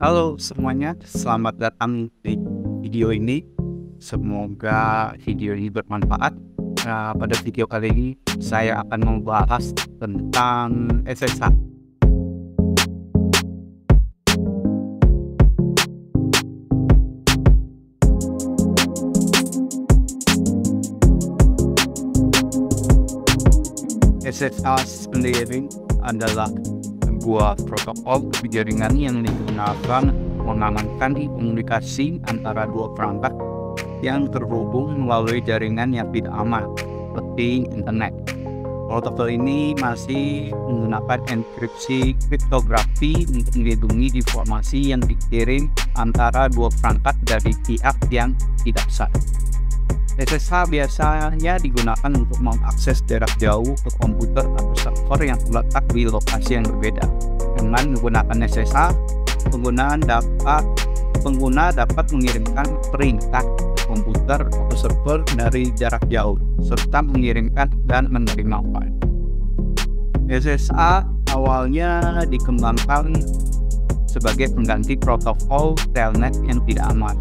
Halo semuanya, selamat datang di video ini. Semoga video ini bermanfaat. Pada video kali ini saya akan membahas tentang SSH. SSH sendiri adalah sebuah protokol jaringan yang digunakan mengamankan komunikasi antara dua perangkat yang terhubung melalui jaringan yang tidak aman seperti internet. Protokol ini masih menggunakan enkripsi kriptografi untuk melindungi informasi yang dikirim antara dua perangkat dari pihak yang tidak sadar. SSH biasanya digunakan untuk mengakses jarak jauh ke komputer atau server yang terletak di lokasi yang berbeda. Dengan menggunakan SSH, pengguna dapat mengirimkan perintah ke komputer atau server dari jarak jauh, serta mengirimkan dan menerima file. SSH awalnya dikembangkan sebagai pengganti protokol telnet yang tidak aman.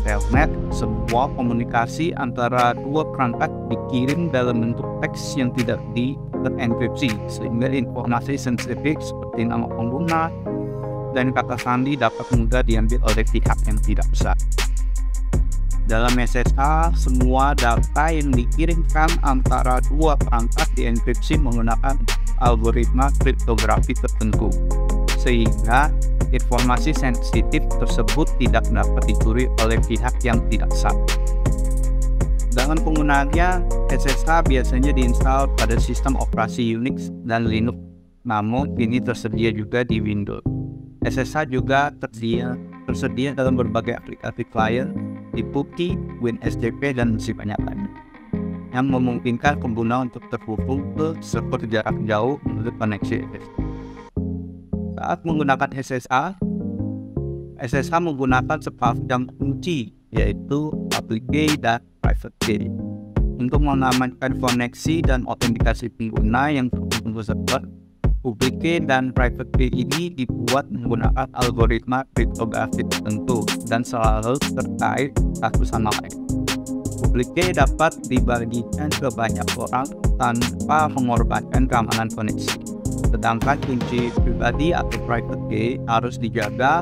Telnet, sebuah komunikasi antara dua perangkat dikirim dalam bentuk teks yang tidak terenkripsi, sehingga informasi sensitif seperti nama pengguna dan kata sandi dapat mudah diambil oleh pihak yang tidak besar. Dalam SSH, semua data yang dikirimkan antara dua perangkat dienkripsi menggunakan algoritma kriptografi tertentu, sehingga informasi sensitif tersebut tidak dapat dicuri oleh pihak yang tidak sah. Dengan penggunaannya, SSH biasanya diinstal pada sistem operasi Unix dan Linux, namun ini tersedia juga di Windows. SSH juga tersedia dalam berbagai aplikasi klien di PUBG, WinSCP, dan masih banyak lainnya, yang memungkinkan pengguna untuk terhubung ke server jarak jauh melalui koneksi SSH. Saat menggunakan SSH menggunakan semacam kunci, yaitu public key dan private key, untuk mengamankan koneksi dan autentikasi pengguna yang terhubung ke server. Public key dan private key ini dibuat menggunakan algoritma kriptografi tertentu dan selalu terkait satu sama lain. Public key dapat dibagikan ke banyak orang tanpa mengorbankan keamanan koneksi. Sedangkan kunci pribadi atau private key harus dijaga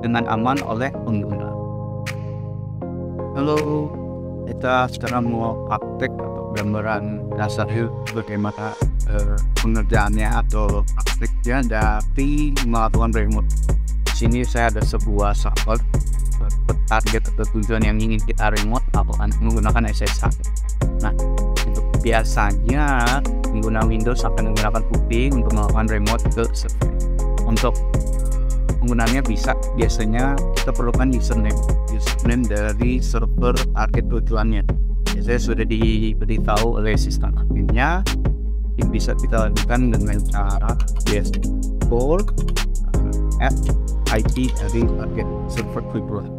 dengan aman oleh pengguna. Halo, kita sekarang mau praktek atau gambaran dasar bagaimana pengerjaannya atau prakteknya dari melakukan remote. Di sini saya ada sebuah server target atau tujuan yang ingin kita remote lakukan menggunakan SSH. Nah, biasanya pengguna Windows akan menggunakan PUBG untuk melakukan remote ke server. Untuk penggunaannya biasanya kita perlukan username dari server target tujuannya. Biasanya sudah diberitahu oleh sistem adminnya. Yang bisa kita lakukan dengan cara ps4 id dari target server tujuan.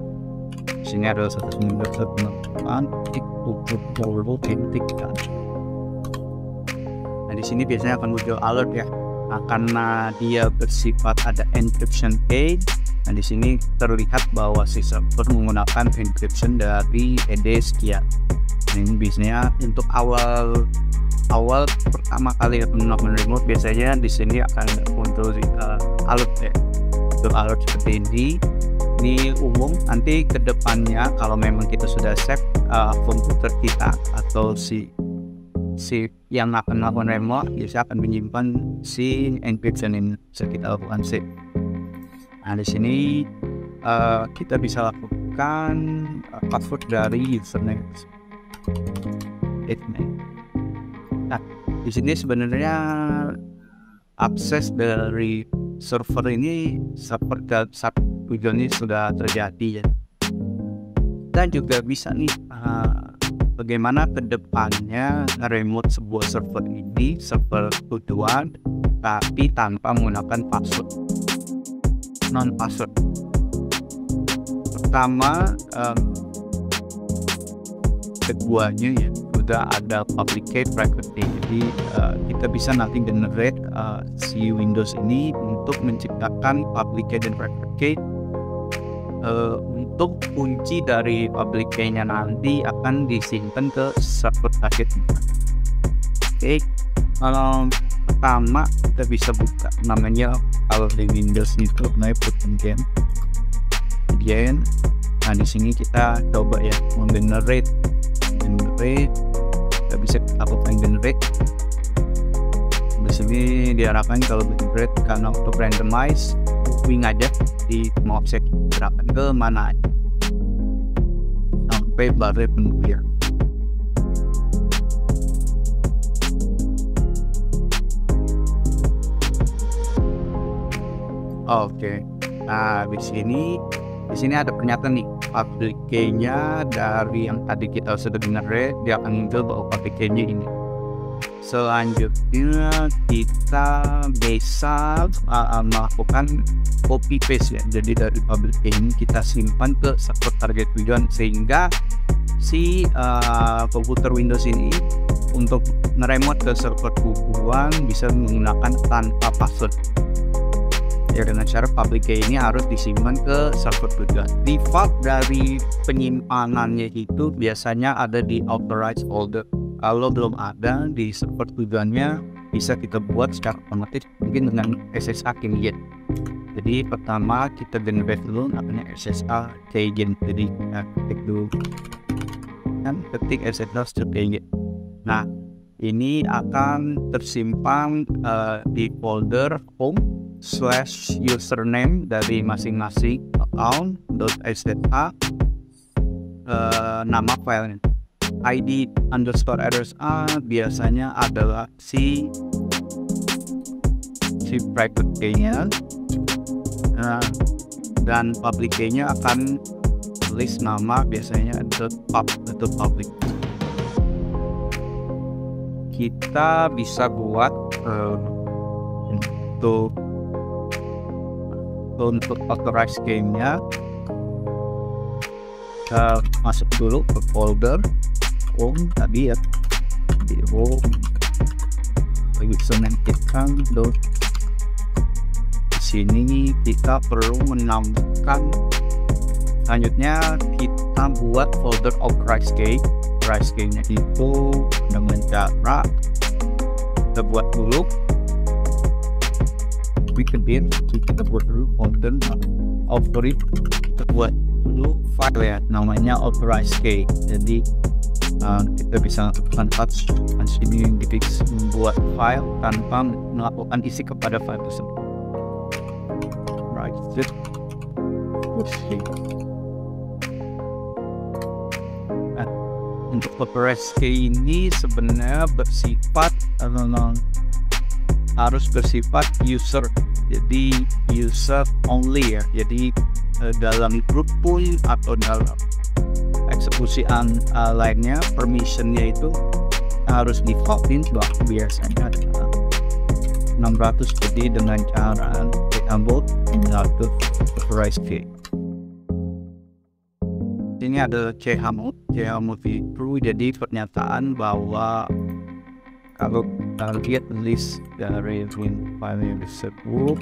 Di sini ada satu penentuan Nah, di sini biasanya akan muncul alert ya. Nah, karena dia bersifat ada encryption key. Nah, di sini terlihat bahwa si server menggunakan encryption dari ED sekian. Nah, ini biasanya untuk awal pertama kali melakukan remote, biasanya di sini akan muncul alert ya. Untuk alert seperti ini umum. Nanti ke depannya kalau memang kita sudah save komputer kita atau si yang akan melakukan remote biasa akan menyimpan si encryption ini, bisa kita lakukan save. Nah, di sini kita bisa lakukan password dari username. Nah, di sini sebenarnya akses dari server ini seperti tujuannya sudah terjadi ya. Dan juga bisa nih bagaimana ke depannya remote sebuah server ini, server tujuan, tapi tanpa menggunakan password, non password. Pertama, keduanya ya sudah ada public key, private key. Jadi kita bisa nanti generate si Windows ini untuk menciptakan public key dan private key untuk kunci dari public key-nya nanti akan disimpan ke server target. Oke, kalau pertama kita bisa buka namanya, kalau di Windows itu namanya Putin Gen. Nah di sini kita coba ya generate, kita bisa lakukan generate. Di sini diarahkan kalau generate karena untuk randomize wing aja di mau objek gerakan ke mana aja sampai baru penuh ya. Oke. Nah di sini ada pernyataan nih, public key-nya dari yang tadi kita sudah generate, dia akan muncul bahwa public key-nya ini. Selanjutnya kita bisa melakukan copy paste ya. Jadi dari public key ini kita simpan ke server target tujuan, sehingga si komputer Windows ini untuk nge-remote ke server tujuan bisa menggunakan tanpa password. Ya, dengan cara public key ini harus disimpan ke server tujuan. Default dari penyimpanannya itu biasanya ada di authorized folder. Kalau belum ada di server tujuannya, bisa kita buat secara otomatis mungkin dengan SSH keygen. Jadi pertama kita generate dulu namanya SSH keygen. Jadi kita ketik dulu dan ketik SSH keygen. Nah ini akan tersimpan di folder home/username dari masing-masing account.ssh, nama filenya. ID_RSA biasanya adalah si private key-nya, dan public key-nya akan list nama biasanya atau public. Kita bisa buat untuk authorized key-nya, kita masuk dulu ke folder home tadi ya, di home username kita. Di sini kita perlu menambahkan, selanjutnya kita buat folder authorized key. Authorized key-nya itu dengan cara kita buat dulu kita buat dulu folder authorized, kita buat dulu file ya namanya authorized key. Jadi kita bisa lakukan touch sini fix membuat file tanpa melakukan isi kepada file tersebut. Right, untuk authorized key ini sebenarnya bersifat harus bersifat user, jadi user only ya. Jadi dalam grup pun atau dalam eksekusian lainnya permissionnya itu harus defaultin biasanya 600. Jadi dengan cara enable authorized key. Ini ada chmod itu jadi pernyataan bahwa kalau kita lihat list dari file tersebut,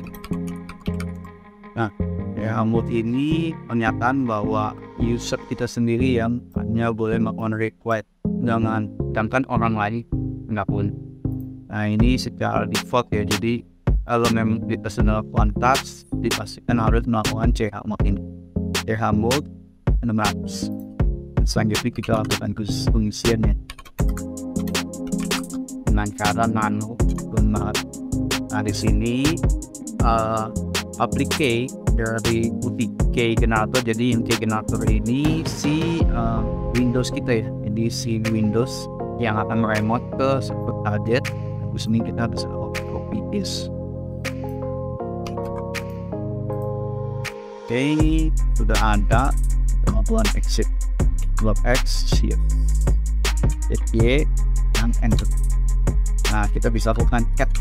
nah chmod ini pernyataan bahwa user kita sendiri yang hanya boleh melakukan request, sedangkan orang lain nggak pun. Nah ini secara default ya, jadi kalau memang kita sudah melakukan touch dipastikan harus melakukan chmod ini, chmod 600. Selanjutnya kita lakukan pengisiannya dengan cara nano benar. Nah di sini public key dari key generator. Jadi yang key generator ini si Windows kita ya, jadi si Windows yang akan meremote ke server target. Terus ini kita bisa copy paste. Oke, sudah ada kemampuan exit, block X, shift, hit Y, dan enter. Nah kita bisa lakukan cat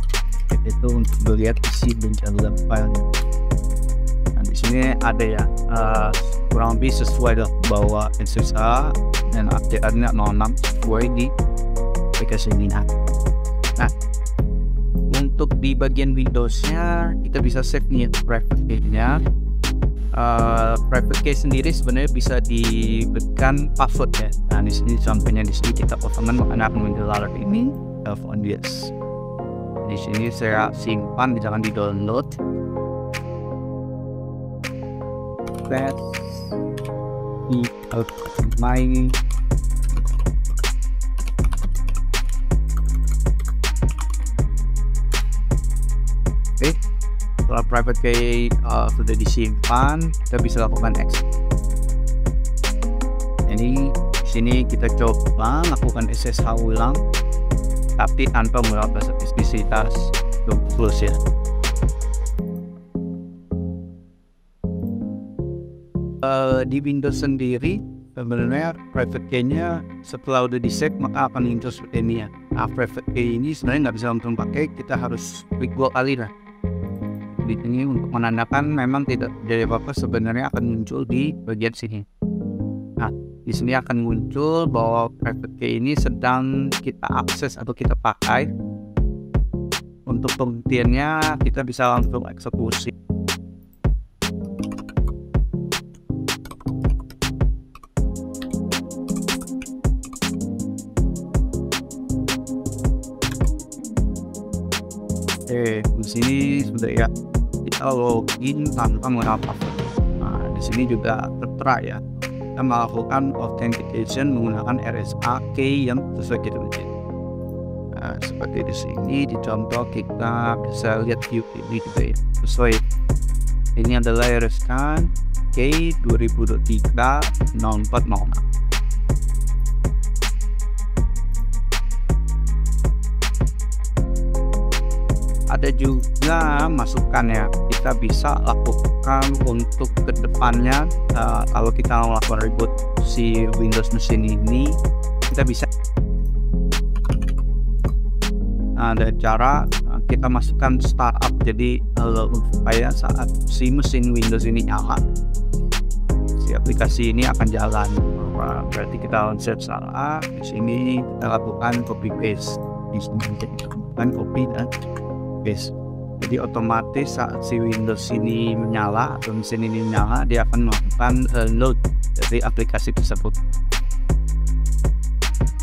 itu untuk melihat isi dan jalan filenya. Nah di sini ada ya kurang lebih sesuai bahwa SSH dan updateannya 06 sesuai di aplikasi ini. Nah untuk di bagian Windowsnya kita bisa save nih private key-nya. private key sendiri sebenarnya bisa diberikan password ya. Nah di sini contohnya di sini kita kosongkan makanya akan muncul alert ini on yes. Di sini saya simpan, jangan di download. Let's see out my setelah private key sudah disimpan, kita bisa lakukan exit. Jadi di sini kita coba lakukan SSH ulang, tapi tanpa melakukan spesifisitas tools ya. Di Windows sendiri sebenarnya private key-nya setelah udah di-set maka akan muncul seperti ini ya. Nah private key ini sebenarnya nggak bisa langsung pakai, kita harus klik 2 kali lah. Di sini untuk menandakan memang tidak jadi apa-apa, sebenarnya akan muncul di bagian sini. Nah di sini akan muncul bahwa private key ini sedang kita akses atau kita pakai. Untuk pembuktiannya kita bisa langsung eksekusi. Di sini sudah ya, kita login tanpa menggunakan password. Nah, di sini juga tertera ya, kita melakukan authentication menggunakan RSA key yang sesuai kita bikin. Nah, seperti di sini di contoh kita bisa lihat view ini juga ya, sesuai. Ini adalah RSA key 2023 0406. Ada juga masukan ya, kita bisa lakukan untuk kedepannya kalau kita melakukan reboot si Windows mesin ini, kita bisa ada cara kita masukkan startup, jadi supaya saat si mesin Windows ini nyala si aplikasi ini akan jalan. Berarti kita launcher startup, di sini kita lakukan copy paste, di sini kita lakukan copy dan paste. Jadi otomatis saat si Windows ini menyala atau mesin ini menyala, dia akan melakukan load dari aplikasi tersebut.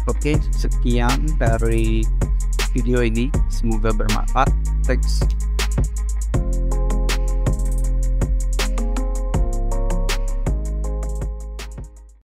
Oke, sekian dari video ini, semoga bermanfaat. Thanks.